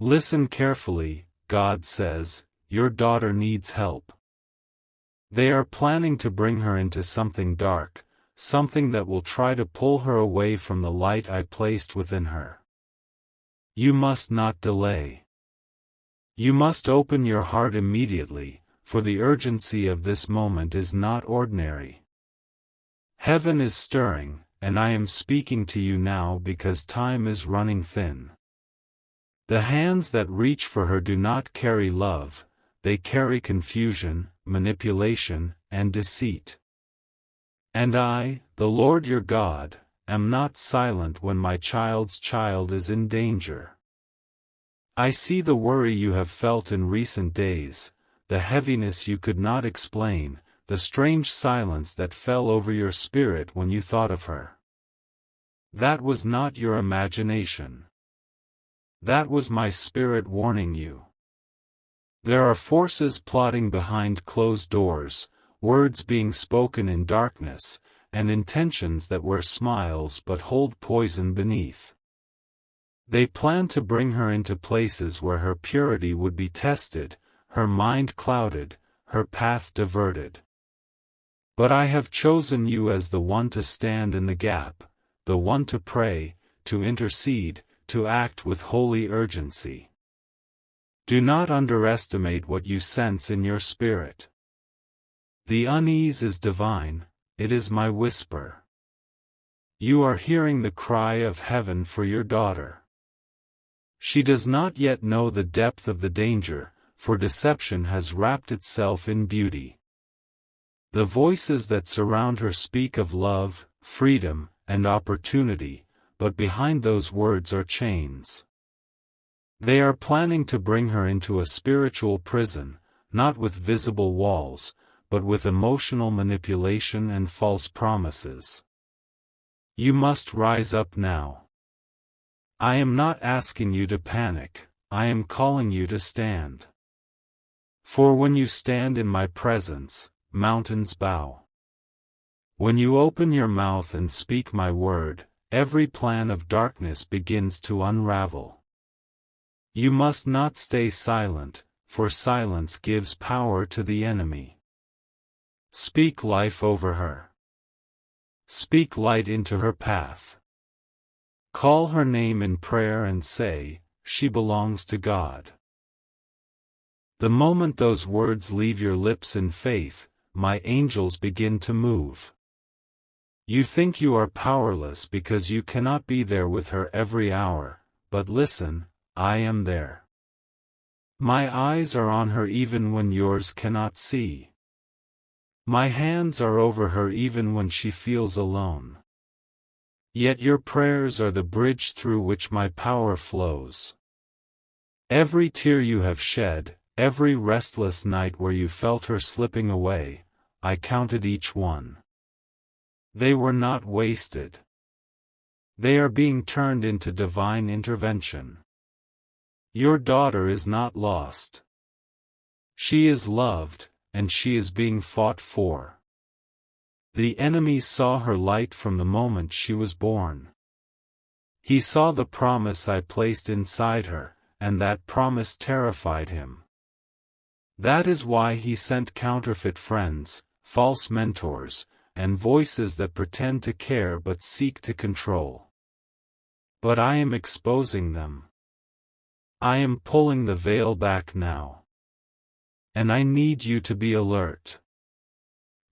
Listen carefully, God says, your daughter needs help. They are planning to bring her into something dark, something that will try to pull her away from the light I placed within her. You must not delay. You must open your heart immediately, for the urgency of this moment is not ordinary. Heaven is stirring, and I am speaking to you now because time is running thin. The hands that reach for her do not carry love, they carry confusion, manipulation, and deceit. And I, the Lord your God, am not silent when my child's child is in danger. I see the worry you have felt in recent days, the heaviness you could not explain, the strange silence that fell over your spirit when you thought of her. That was not your imagination. That was my spirit warning you. There are forces plotting behind closed doors, words being spoken in darkness, and intentions that wear smiles but hold poison beneath. They plan to bring her into places where her purity would be tested, her mind clouded, her path diverted. But I have chosen you as the one to stand in the gap, the one to pray, to intercede, to act with holy urgency. Do not underestimate what you sense in your spirit. The unease is divine, it is my whisper. You are hearing the cry of heaven for your daughter. She does not yet know the depth of the danger, for deception has wrapped itself in beauty. The voices that surround her speak of love, freedom, and opportunity, but behind those words are chains. They are planning to bring her into a spiritual prison, not with visible walls, but with emotional manipulation and false promises. You must rise up now. I am not asking you to panic, I am calling you to stand. For when you stand in my presence, mountains bow. When you open your mouth and speak my word, every plan of darkness begins to unravel. You must not stay silent, for silence gives power to the enemy. Speak life over her. Speak light into her path. Call her name in prayer and say, she belongs to God. The moment those words leave your lips in faith, my angels begin to move. You think you are powerless because you cannot be there with her every hour, but listen, I am there. My eyes are on her even when yours cannot see. My hands are over her even when she feels alone. Yet your prayers are the bridge through which my power flows. Every tear you have shed, every restless night where you felt her slipping away, I counted each one. They were not wasted. They are being turned into divine intervention. Your daughter is not lost. She is loved, and she is being fought for. The enemy saw her light from the moment she was born. He saw the promise I placed inside her, and that promise terrified him. That is why he sent counterfeit friends, false mentors, and voices that pretend to care but seek to control. But I am exposing them. I am pulling the veil back now. And I need you to be alert.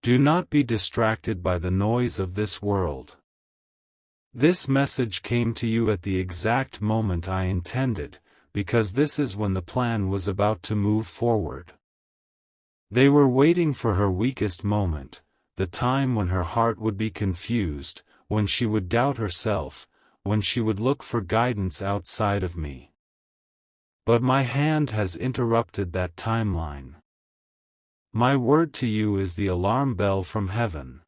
Do not be distracted by the noise of this world. This message came to you at the exact moment I intended, because this is when the plan was about to move forward. They were waiting for her weakest moment, the time when her heart would be confused, when she would doubt herself, when she would look for guidance outside of me. But my hand has interrupted that timeline. My word to you is the alarm bell from heaven.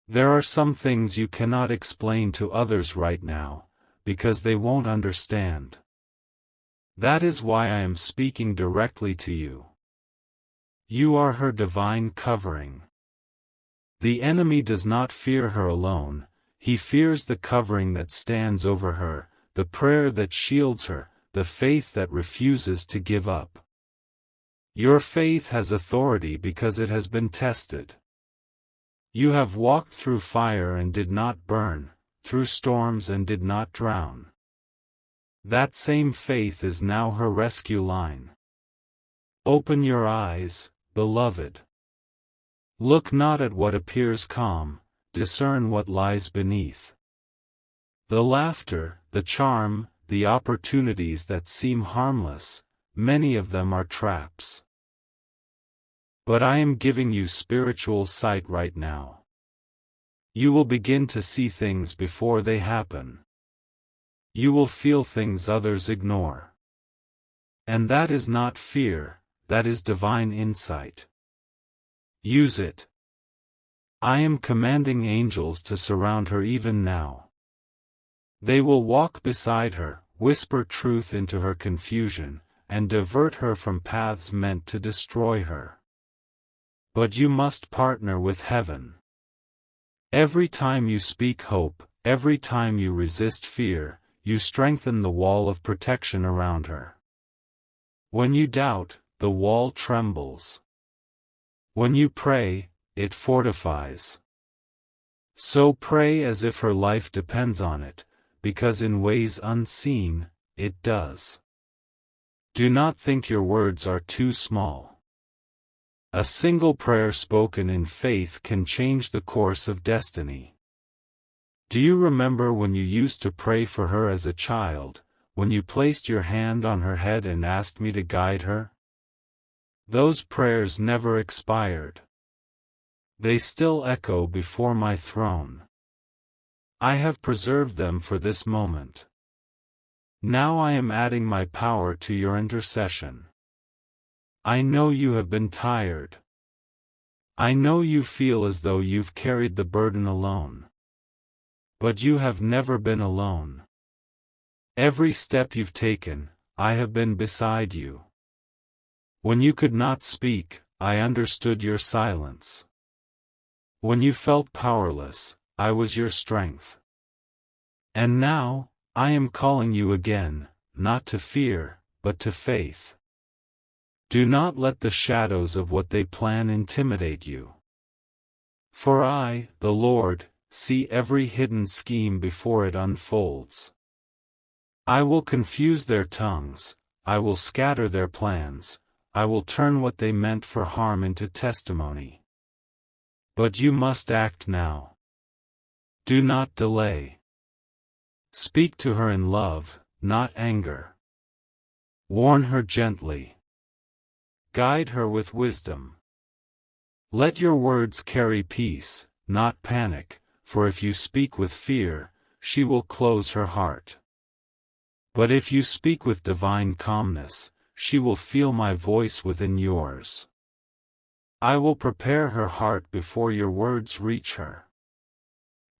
There are some things you cannot explain to others right now, because they won't understand. That is why I am speaking directly to you. You are her divine covering. The enemy does not fear her alone, he fears the covering that stands over her, the prayer that shields her, the faith that refuses to give up. Your faith has authority because it has been tested. You have walked through fire and did not burn, through storms and did not drown. That same faith is now her rescue line. Open your eyes, beloved. Look not at what appears calm, discern what lies beneath. The laughter, the charm, the opportunities that seem harmless, many of them are traps. But I am giving you spiritual sight right now. You will begin to see things before they happen. You will feel things others ignore. And that is not fear, that is divine insight. Use it. I am commanding angels to surround her even now. They will walk beside her, whisper truth into her confusion, and divert her from paths meant to destroy her. But you must partner with heaven. Every time you speak hope, every time you resist fear, you strengthen the wall of protection around her. When you doubt, the wall trembles. When you pray, it fortifies. So pray as if her life depends on it, because in ways unseen, it does. Do not think your words are too small. A single prayer spoken in faith can change the course of destiny. Do you remember when you used to pray for her as a child, when you placed your hand on her head and asked me to guide her? Those prayers never expired. They still echo before my throne. I have preserved them for this moment. Now I am adding my power to your intercession. I know you have been tired. I know you feel as though you've carried the burden alone. But you have never been alone. Every step you've taken, I have been beside you. When you could not speak, I understood your silence. When you felt powerless, I was your strength. And now, I am calling you again, not to fear, but to faith. Do not let the shadows of what they plan intimidate you. For I, the Lord, see every hidden scheme before it unfolds. I will confuse their tongues, I will scatter their plans, I will turn what they meant for harm into testimony. But you must act now. Do not delay. Speak to her in love, not anger. Warn her gently. Guide her with wisdom. Let your words carry peace, not panic, for if you speak with fear, she will close her heart. But if you speak with divine calmness, she will feel my voice within yours. I will prepare her heart before your words reach her.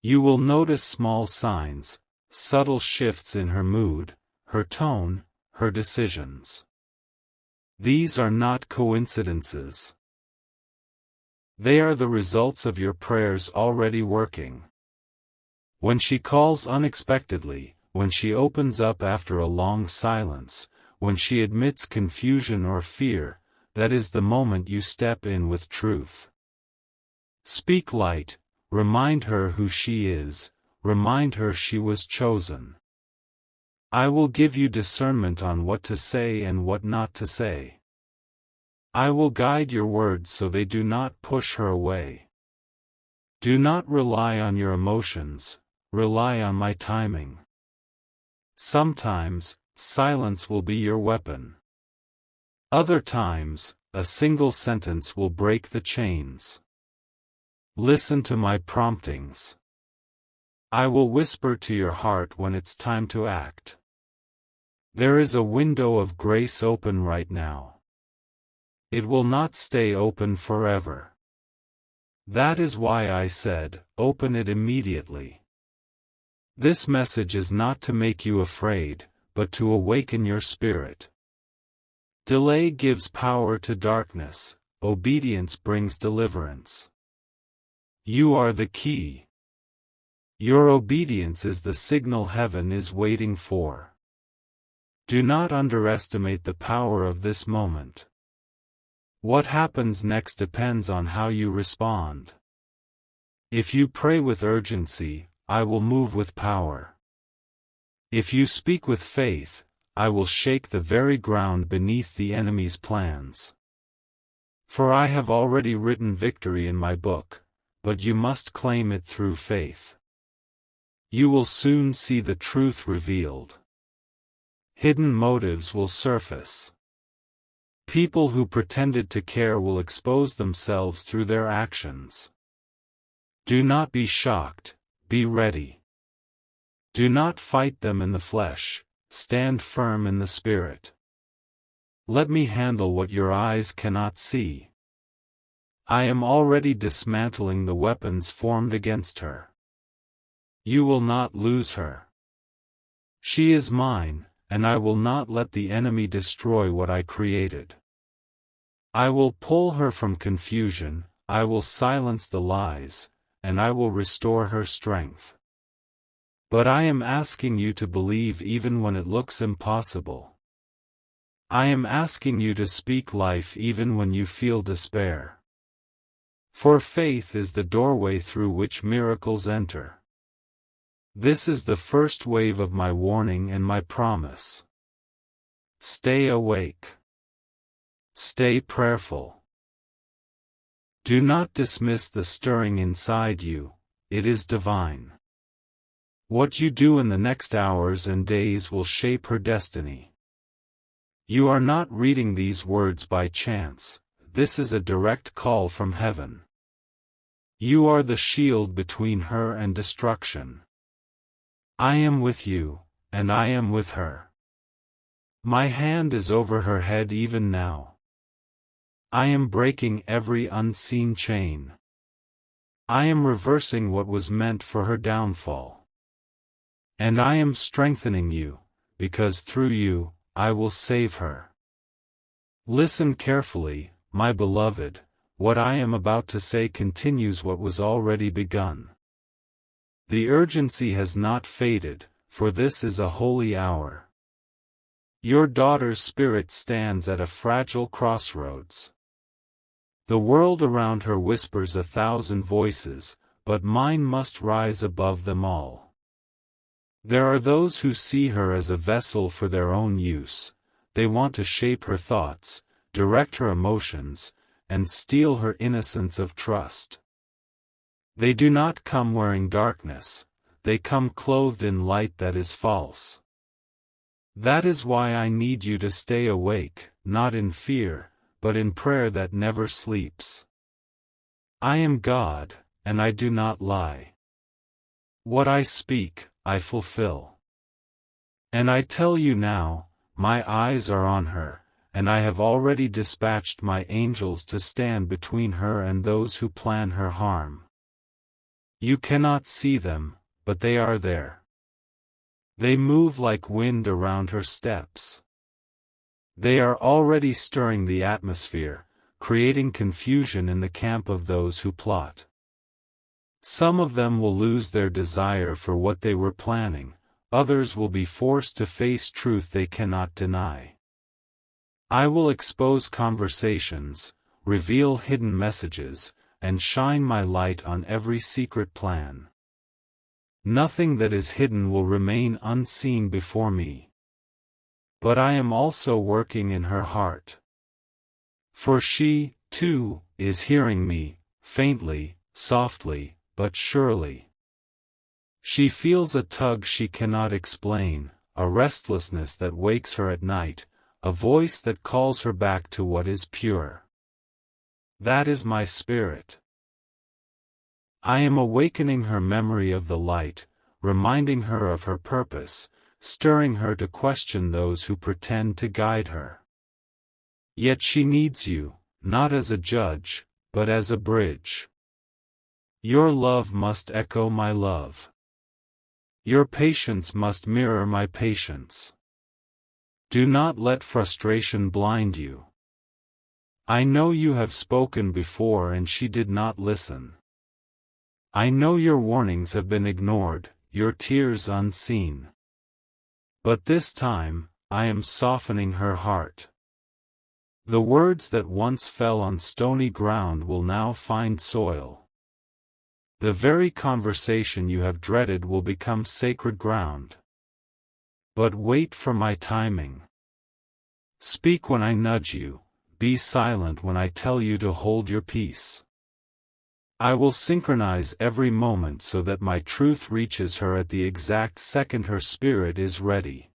You will notice small signs, subtle shifts in her mood, her tone, her decisions. These are not coincidences. They are the results of your prayers already working. When she calls unexpectedly, when she opens up after a long silence, when she admits confusion or fear, that is the moment you step in with truth. Speak light, remind her who she is, remind her she was chosen. I will give you discernment on what to say and what not to say. I will guide your words so they do not push her away. Do not rely on your emotions, rely on my timing. Sometimes, silence will be your weapon. Other times, a single sentence will break the chains. Listen to my promptings. I will whisper to your heart when it's time to act. There is a window of grace open right now. It will not stay open forever. That is why I said, open it immediately. This message is not to make you afraid, but to awaken your spirit. Delay gives power to darkness, obedience brings deliverance. You are the key. Your obedience is the signal heaven is waiting for. Do not underestimate the power of this moment. What happens next depends on how you respond. If you pray with urgency, I will move with power. If you speak with faith, I will shake the very ground beneath the enemy's plans. For I have already written victory in my book, but you must claim it through faith. You will soon see the truth revealed. Hidden motives will surface. People who pretended to care will expose themselves through their actions. Do not be shocked, be ready. Do not fight them in the flesh, stand firm in the spirit. Let me handle what your eyes cannot see. I am already dismantling the weapons formed against her. You will not lose her. She is mine, and I will not let the enemy destroy what I created. I will pull her from confusion, I will silence the lies, and I will restore her strength. But I am asking you to believe even when it looks impossible. I am asking you to speak life even when you feel despair. For faith is the doorway through which miracles enter. This is the first wave of my warning and my promise. Stay awake. Stay prayerful. Do not dismiss the stirring inside you, it is divine. What you do in the next hours and days will shape her destiny. You are not reading these words by chance, this is a direct call from heaven. You are the shield between her and destruction. I am with you, and I am with her. My hand is over her head even now. I am breaking every unseen chain. I am reversing what was meant for her downfall. And I am strengthening you, because through you, I will save her. Listen carefully, my beloved, what I am about to say continues what was already begun. The urgency has not faded, for this is a holy hour. Your daughter's spirit stands at a fragile crossroads. The world around her whispers 1,000 voices, but mine must rise above them all. There are those who see her as a vessel for their own use, they want to shape her thoughts, direct her emotions, and steal her innocence of trust. They do not come wearing darkness, they come clothed in light that is false. That is why I need you to stay awake, not in fear, but in prayer that never sleeps. I am God, and I do not lie. What I speak, I fulfill. And I tell you now, my eyes are on her, and I have already dispatched my angels to stand between her and those who plan her harm. You cannot see them, but they are there. They move like wind around her steps. They are already stirring the atmosphere, creating confusion in the camp of those who plot. Some of them will lose their desire for what they were planning, others will be forced to face truth they cannot deny. I will expose conversations, reveal hidden messages, and shine my light on every secret plan. Nothing that is hidden will remain unseen before me. But I am also working in her heart. For she, too, is hearing me, faintly, softly, but surely. She feels a tug she cannot explain, a restlessness that wakes her at night, a voice that calls her back to what is pure. That is my spirit. I am awakening her memory of the light, reminding her of her purpose, stirring her to question those who pretend to guide her. Yet she needs you, not as a judge, but as a bridge. Your love must echo my love. Your patience must mirror my patience. Do not let frustration blind you. I know you have spoken before and she did not listen. I know your warnings have been ignored, your tears unseen. But this time, I am softening her heart. The words that once fell on stony ground will now find soil. The very conversation you have dreaded will become sacred ground. But wait for my timing. Speak when I nudge you, be silent when I tell you to hold your peace. I will synchronize every moment so that my truth reaches her at the exact second her spirit is ready.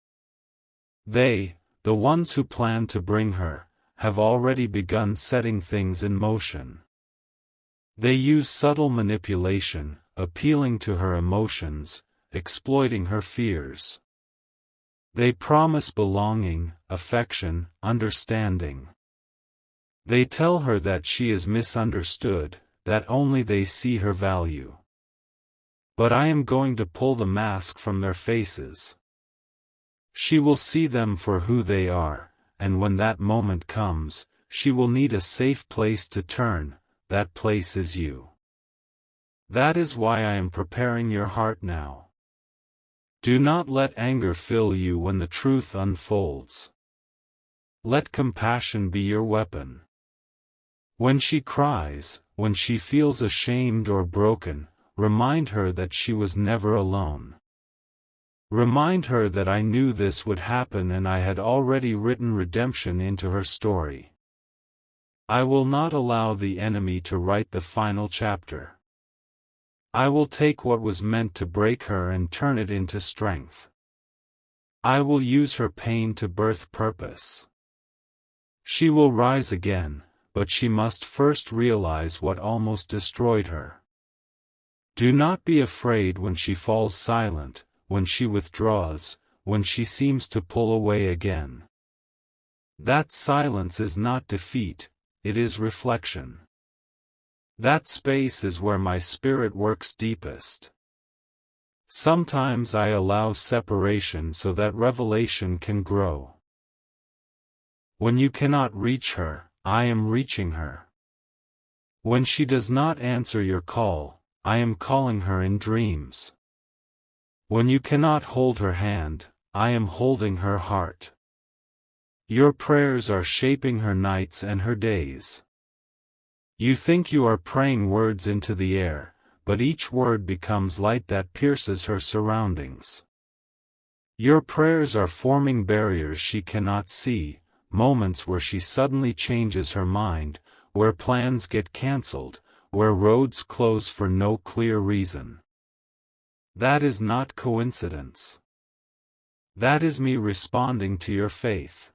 They, the ones who plan to bring her, have already begun setting things in motion. They use subtle manipulation, appealing to her emotions, exploiting her fears. They promise belonging, affection, understanding. They tell her that she is misunderstood, that only they see her value. But I am going to pull the mask from their faces. She will see them for who they are, and when that moment comes, she will need a safe place to turn. That place is you. That is why I am preparing your heart now. Do not let anger fill you when the truth unfolds. Let compassion be your weapon. When she cries, when she feels ashamed or broken, remind her that she was never alone. Remind her that I knew this would happen and I had already written redemption into her story. I will not allow the enemy to write the final chapter. I will take what was meant to break her and turn it into strength. I will use her pain to birth purpose. She will rise again, but she must first realize what almost destroyed her. Do not be afraid when she falls silent, when she withdraws, when she seems to pull away again. That silence is not defeat. It is reflection. That space is where my spirit works deepest. Sometimes I allow separation so that revelation can grow. When you cannot reach her, I am reaching her. When she does not answer your call, I am calling her in dreams. When you cannot hold her hand, I am holding her heart. Your prayers are shaping her nights and her days. You think you are praying words into the air, but each word becomes light that pierces her surroundings. Your prayers are forming barriers she cannot see, moments where she suddenly changes her mind, where plans get cancelled, where roads close for no clear reason. That is not coincidence. That is me responding to your faith.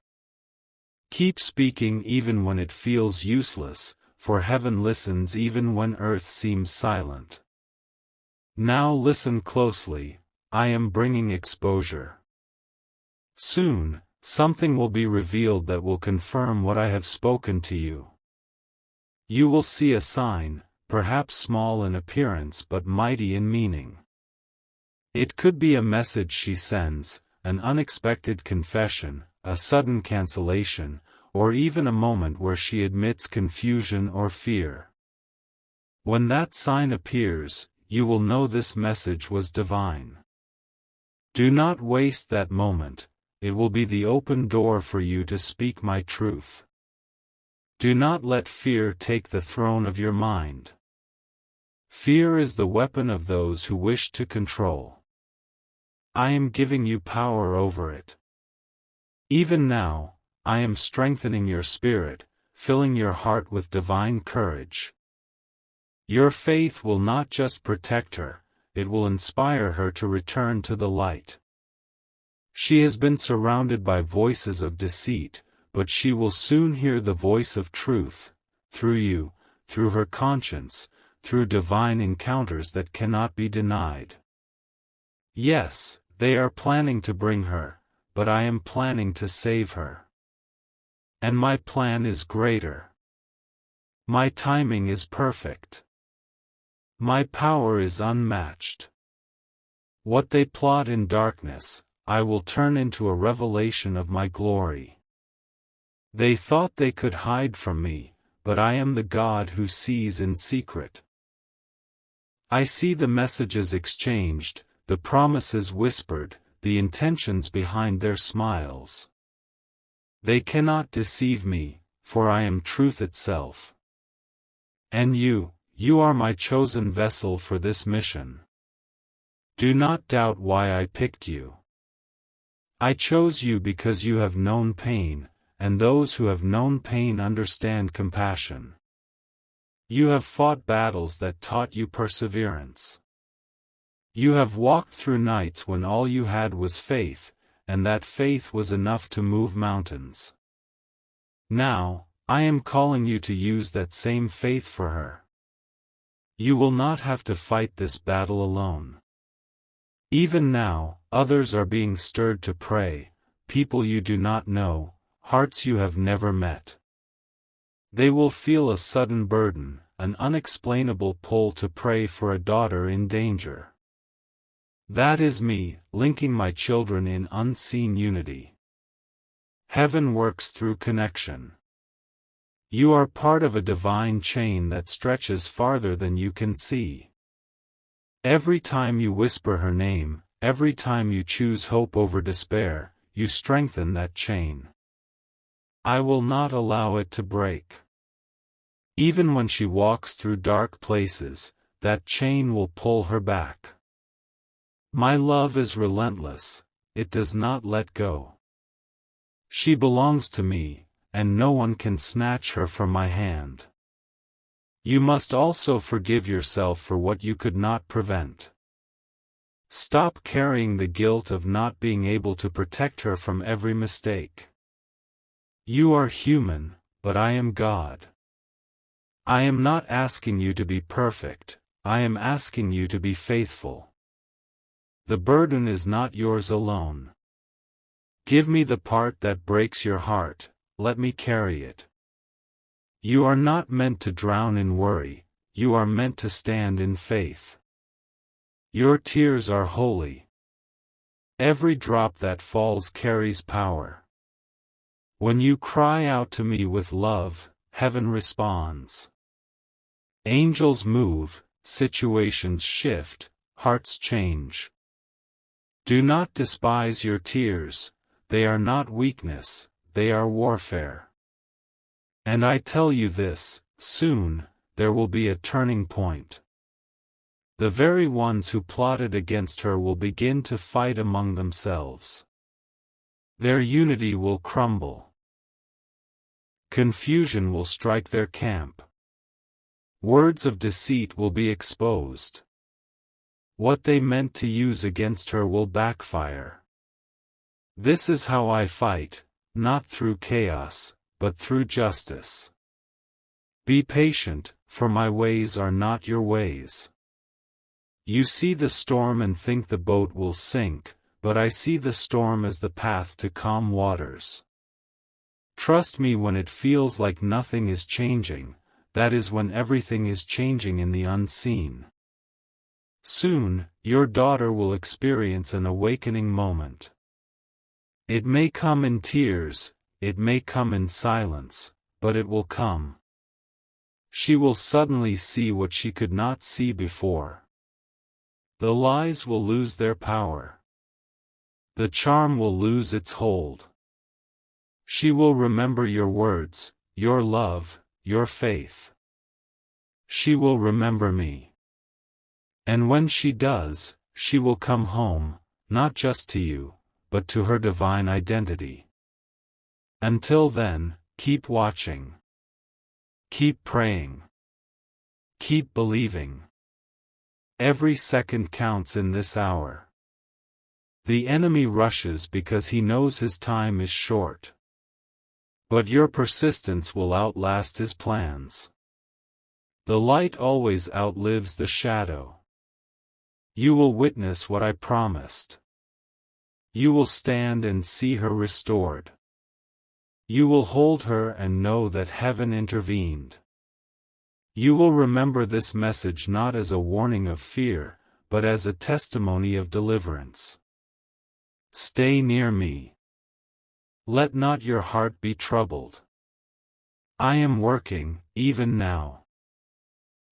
Keep speaking even when it feels useless, for heaven listens even when earth seems silent. Now listen closely, I am bringing exposure. Soon, something will be revealed that will confirm what I have spoken to you. You will see a sign, perhaps small in appearance but mighty in meaning. It could be a message she sends, an unexpected confession, a sudden cancellation, or even a moment where she admits confusion or fear. When that sign appears, you will know this message was divine. Do not waste that moment, it will be the open door for you to speak my truth. Do not let fear take the throne of your mind. Fear is the weapon of those who wish to control. I am giving you power over it. Even now, I am strengthening your spirit, filling your heart with divine courage. Your faith will not just protect her, it will inspire her to return to the light. She has been surrounded by voices of deceit, but she will soon hear the voice of truth, through you, through her conscience, through divine encounters that cannot be denied. Yes, they are planning to bring her, but I am planning to save her. And my plan is greater. My timing is perfect. My power is unmatched. What they plot in darkness, I will turn into a revelation of my glory. They thought they could hide from me, but I am the God who sees in secret. I see the messages exchanged, the promises whispered, the intentions behind their smiles. They cannot deceive me, for I am truth itself. And you are my chosen vessel for this mission. Do not doubt why I picked you. I chose you because you have known pain, and those who have known pain understand compassion. You have fought battles that taught you perseverance. You have walked through nights when all you had was faith, and that faith was enough to move mountains. Now, I am calling you to use that same faith for her. You will not have to fight this battle alone. Even now, others are being stirred to pray, people you do not know, hearts you have never met. They will feel a sudden burden, an unexplainable pull to pray for a daughter in danger. That is me, linking my children in unseen unity. Heaven works through connection. You are part of a divine chain that stretches farther than you can see. Every time you whisper her name, every time you choose hope over despair, you strengthen that chain. I will not allow it to break. Even when she walks through dark places, that chain will pull her back. My love is relentless, it does not let go. She belongs to me, and no one can snatch her from my hand. You must also forgive yourself for what you could not prevent. Stop carrying the guilt of not being able to protect her from every mistake. You are human, but I am God. I am not asking you to be perfect, I am asking you to be faithful. The burden is not yours alone. Give me the part that breaks your heart, let me carry it. You are not meant to drown in worry, you are meant to stand in faith. Your tears are holy. Every drop that falls carries power. When you cry out to me with love, heaven responds. Angels move, situations shift, hearts change. Do not despise your tears, they are not weakness, they are warfare. And I tell you this, soon, there will be a turning point. The very ones who plotted against her will begin to fight among themselves. Their unity will crumble. Confusion will strike their camp. Words of deceit will be exposed. What they meant to use against her will backfire. This is how I fight, not through chaos, but through justice. Be patient, for my ways are not your ways. You see the storm and think the boat will sink, but I see the storm as the path to calm waters. Trust me when it feels like nothing is changing, that is when everything is changing in the unseen. Soon, your daughter will experience an awakening moment. It may come in tears, it may come in silence, but it will come. She will suddenly see what she could not see before. The lies will lose their power. The charm will lose its hold. She will remember your words, your love, your faith. She will remember me. And when she does, she will come home, not just to you, but to her divine identity. Until then, keep watching. Keep praying. Keep believing. Every second counts in this hour. The enemy rushes because he knows his time is short. But your persistence will outlast his plans. The light always outlives the shadow. You will witness what I promised. You will stand and see her restored. You will hold her and know that heaven intervened. You will remember this message not as a warning of fear, but as a testimony of deliverance. Stay near me. Let not your heart be troubled. I am working, even now.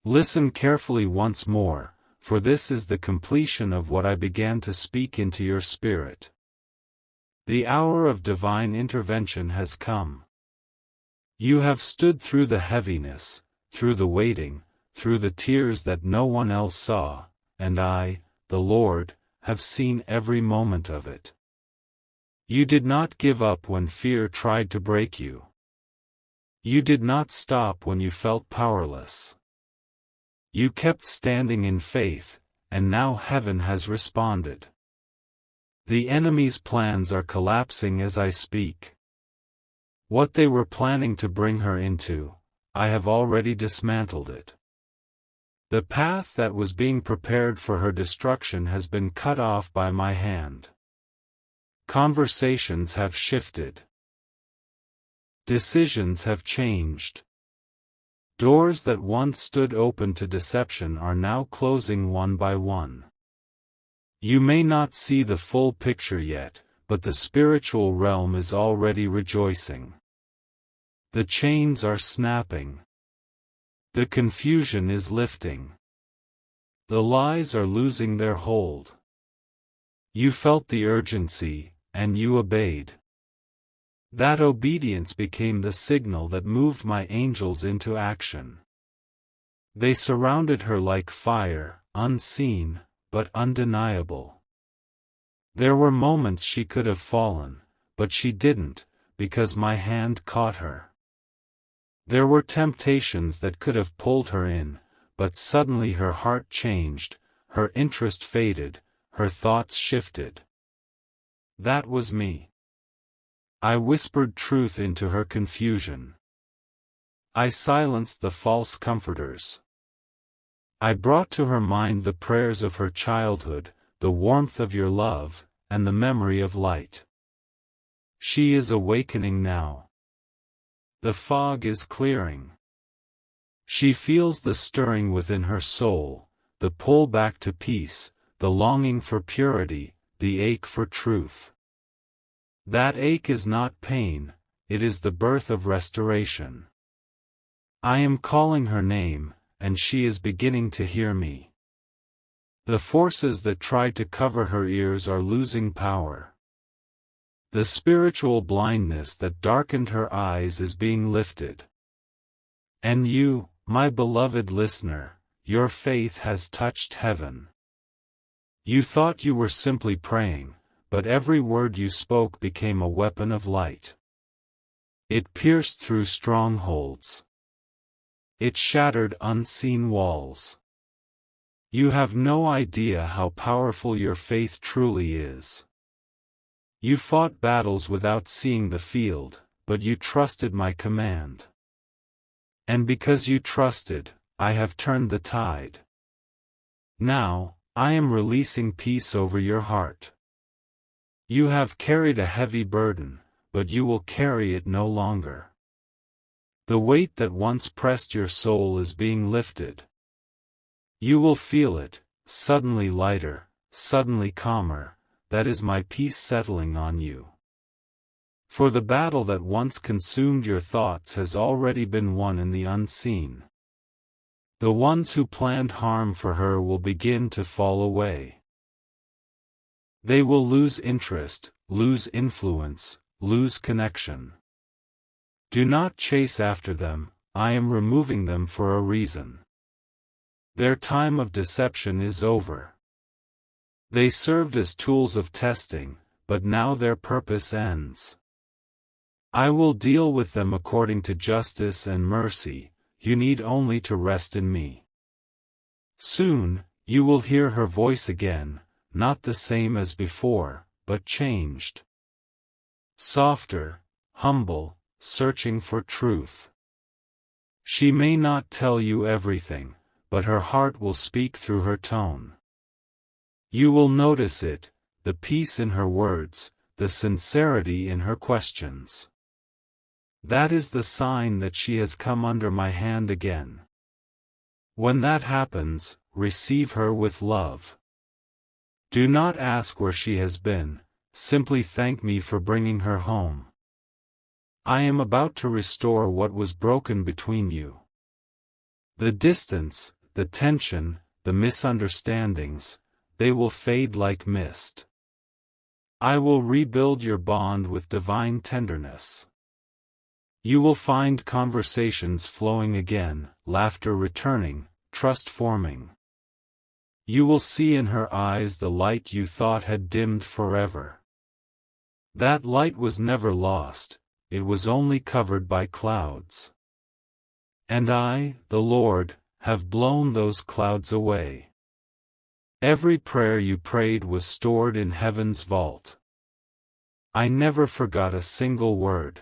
Listen carefully once more, for this is the completion of what I began to speak into your spirit. The hour of divine intervention has come. You have stood through the heaviness, through the waiting, through the tears that no one else saw, and I, the Lord, have seen every moment of it. You did not give up when fear tried to break you. You did not stop when you felt powerless. You kept standing in faith, and now heaven has responded. The enemy's plans are collapsing as I speak. What they were planning to bring her into, I have already dismantled it. The path that was being prepared for her destruction has been cut off by my hand. Conversations have shifted. Decisions have changed. Doors that once stood open to deception are now closing one by one. You may not see the full picture yet, but the spiritual realm is already rejoicing. The chains are snapping. The confusion is lifting. The lies are losing their hold. You felt the urgency, and you obeyed. That obedience became the signal that moved my angels into action. They surrounded her like fire, unseen, but undeniable. There were moments she could have fallen, but she didn't, because my hand caught her. There were temptations that could have pulled her in, but suddenly her heart changed, her interest faded, her thoughts shifted. That was me. I whispered truth into her confusion. I silenced the false comforters. I brought to her mind the prayers of her childhood, the warmth of your love, and the memory of light. She is awakening now. The fog is clearing. She feels the stirring within her soul, the pull back to peace, the longing for purity, the ache for truth. That ache is not pain, it is the birth of restoration. I am calling her name, and she is beginning to hear me. The forces that tried to cover her ears are losing power. The spiritual blindness that darkened her eyes is being lifted. And you, my beloved listener, your faith has touched heaven. You thought you were simply praying, but every word you spoke became a weapon of light. It pierced through strongholds. It shattered unseen walls. You have no idea how powerful your faith truly is. You fought battles without seeing the field, but you trusted my command. And because you trusted, I have turned the tide. Now, I am releasing peace over your heart. You have carried a heavy burden, but you will carry it no longer. The weight that once pressed your soul is being lifted. You will feel it, suddenly lighter, suddenly calmer, that is my peace settling on you. For the battle that once consumed your thoughts has already been won in the unseen. The ones who planned harm for her will begin to fall away. They will lose interest, lose influence, lose connection. Do not chase after them, I am removing them for a reason. Their time of deception is over. They served as tools of testing, but now their purpose ends. I will deal with them according to justice and mercy, you need only to rest in me. Soon, you will hear her voice again, not the same as before, but changed. Softer, humble, searching for truth. She may not tell you everything, but her heart will speak through her tone. You will notice it, the peace in her words, the sincerity in her questions. That is the sign that she has come under my hand again. When that happens, receive her with love. Do not ask where she has been, simply thank me for bringing her home. I am about to restore what was broken between you. The distance, the tension, the misunderstandings, they will fade like mist. I will rebuild your bond with divine tenderness. You will find conversations flowing again, laughter returning, trust forming. You will see in her eyes the light you thought had dimmed forever. That light was never lost, it was only covered by clouds. And I, the Lord, have blown those clouds away. Every prayer you prayed was stored in heaven's vault. I never forgot a single word.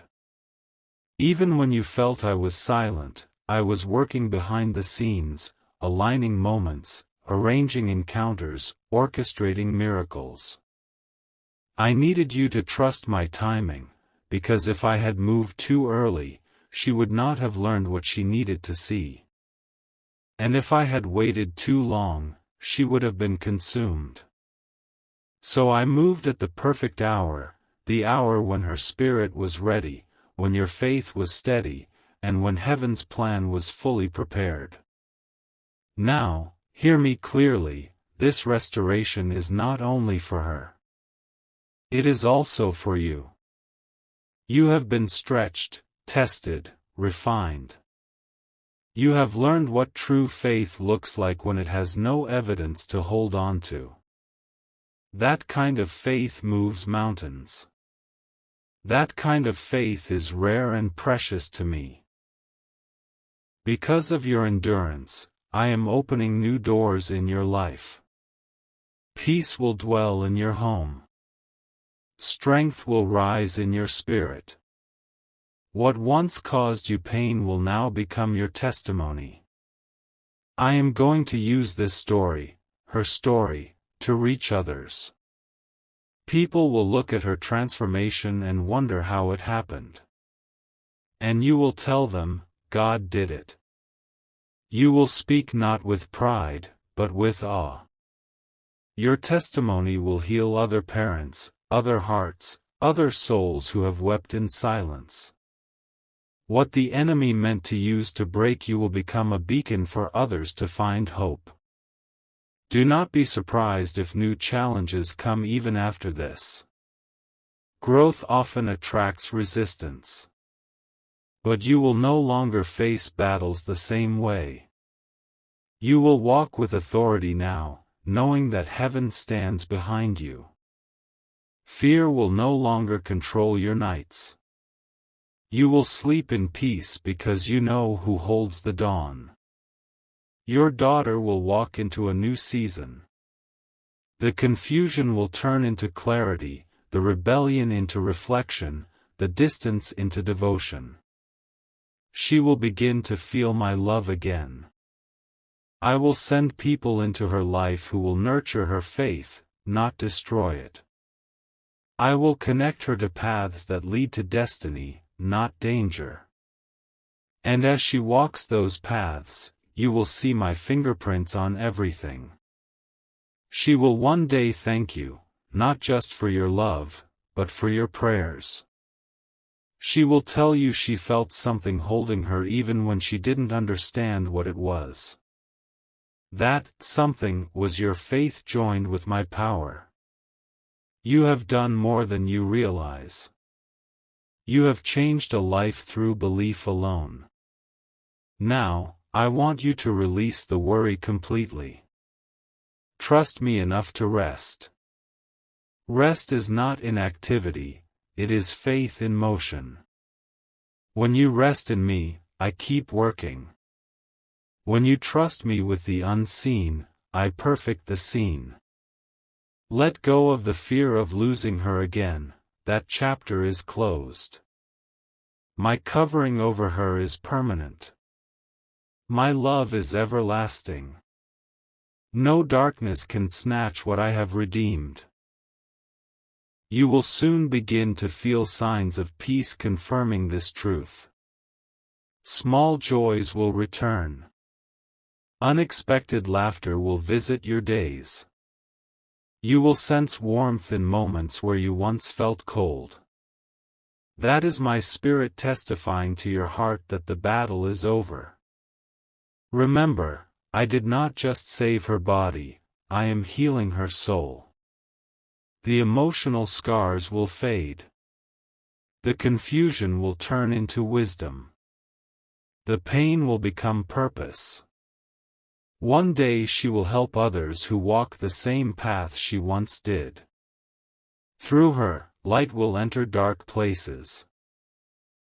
Even when you felt I was silent, I was working behind the scenes, aligning moments, arranging encounters, orchestrating miracles. I needed you to trust my timing, because if I had moved too early, she would not have learned what she needed to see. And if I had waited too long, she would have been consumed. So I moved at the perfect hour, the hour when her spirit was ready, when your faith was steady, and when heaven's plan was fully prepared. Now, hear me clearly, this restoration is not only for her. It is also for you. You have been stretched, tested, refined. You have learned what true faith looks like when it has no evidence to hold on to. That kind of faith moves mountains. That kind of faith is rare and precious to me. Because of your endurance, I am opening new doors in your life. Peace will dwell in your home. Strength will rise in your spirit. What once caused you pain will now become your testimony. I am going to use this story, her story, to reach others. People will look at her transformation and wonder how it happened. And you will tell them, God did it. You will speak not with pride, but with awe. Your testimony will heal other parents, other hearts, other souls who have wept in silence. What the enemy meant to use to break you will become a beacon for others to find hope. Do not be surprised if new challenges come even after this. Growth often attracts resistance. But you will no longer face battles the same way. You will walk with authority now, knowing that heaven stands behind you. Fear will no longer control your nights. You will sleep in peace because you know who holds the dawn. Your daughter will walk into a new season. The confusion will turn into clarity, the rebellion into reflection, the distance into devotion. She will begin to feel my love again. I will send people into her life who will nurture her faith, not destroy it. I will connect her to paths that lead to destiny, not danger. And as she walks those paths, you will see my fingerprints on everything. She will one day thank you, not just for your love, but for your prayers. She will tell you she felt something holding her even when she didn't understand what it was. That something was your faith joined with my power. You have done more than you realize. You have changed a life through belief alone. Now, I want you to release the worry completely. Trust me enough to rest. Rest is not inactivity, it is faith in motion. When you rest in me, I keep working. When you trust me with the unseen, I perfect the seen. Let go of the fear of losing her again, that chapter is closed. My covering over her is permanent. My love is everlasting. No darkness can snatch what I have redeemed. You will soon begin to feel signs of peace confirming this truth. Small joys will return. Unexpected laughter will visit your days. You will sense warmth in moments where you once felt cold. That is my spirit testifying to your heart that the battle is over. Remember, I did not just save her body, I am healing her soul. The emotional scars will fade. The confusion will turn into wisdom. The pain will become purpose. One day she will help others who walk the same path she once did. Through her, light will enter dark places.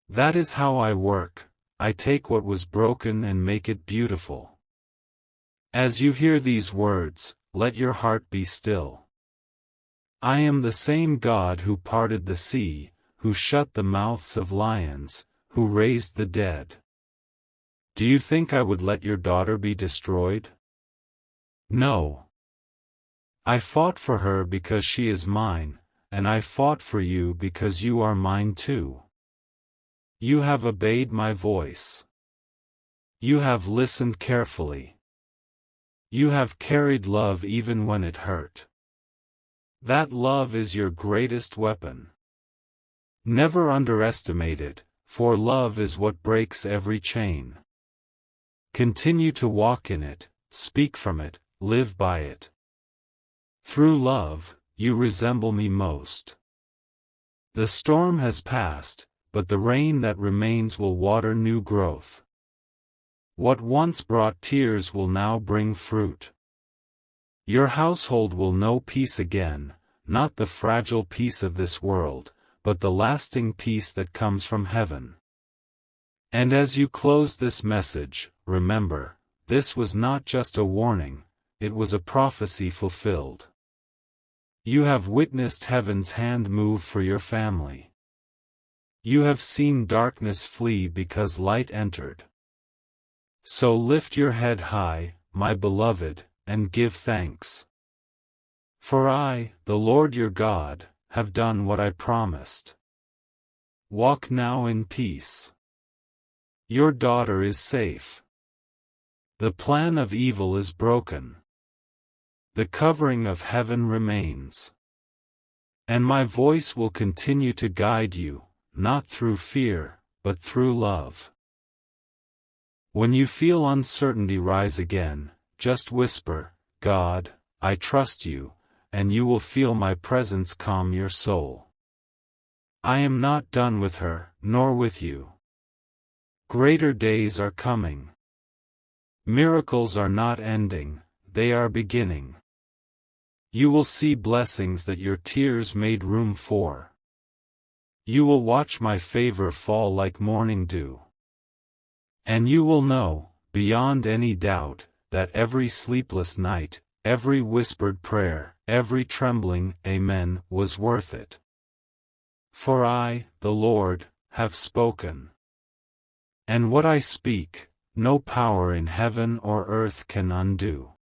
That is how I work. I take what was broken and make it beautiful. As you hear these words, let your heart be still. I am the same God who parted the sea, who shut the mouths of lions, who raised the dead. Do you think I would let your daughter be destroyed? No. I fought for her because she is mine, and I fought for you because you are mine too. You have obeyed my voice. You have listened carefully. You have carried love even when it hurt. That love is your greatest weapon. Never underestimate it, for love is what breaks every chain. Continue to walk in it, speak from it, live by it. Through love, you resemble me most. The storm has passed, but the rain that remains will water new growth. What once brought tears will now bring fruit. Your household will know peace again, not the fragile peace of this world, but the lasting peace that comes from heaven. And as you close this message, remember, this was not just a warning, it was a prophecy fulfilled. You have witnessed heaven's hand move for your family. You have seen darkness flee because light entered. So lift your head high, my beloved, and give thanks. For I, the Lord your God, have done what I promised. Walk now in peace. Your daughter is safe. The plan of evil is broken. The covering of heaven remains. And my voice will continue to guide you, not through fear, but through love. When you feel uncertainty rise again, just whisper, God, I trust you, and you will feel my presence calm your soul. I am not done with her, nor with you. Greater days are coming. Miracles are not ending, they are beginning. You will see blessings that your tears made room for. You will watch my favor fall like morning dew. And you will know, beyond any doubt, that every sleepless night, every whispered prayer, every trembling amen was worth it. For I, the Lord, have spoken. And what I speak, no power in heaven or earth can undo.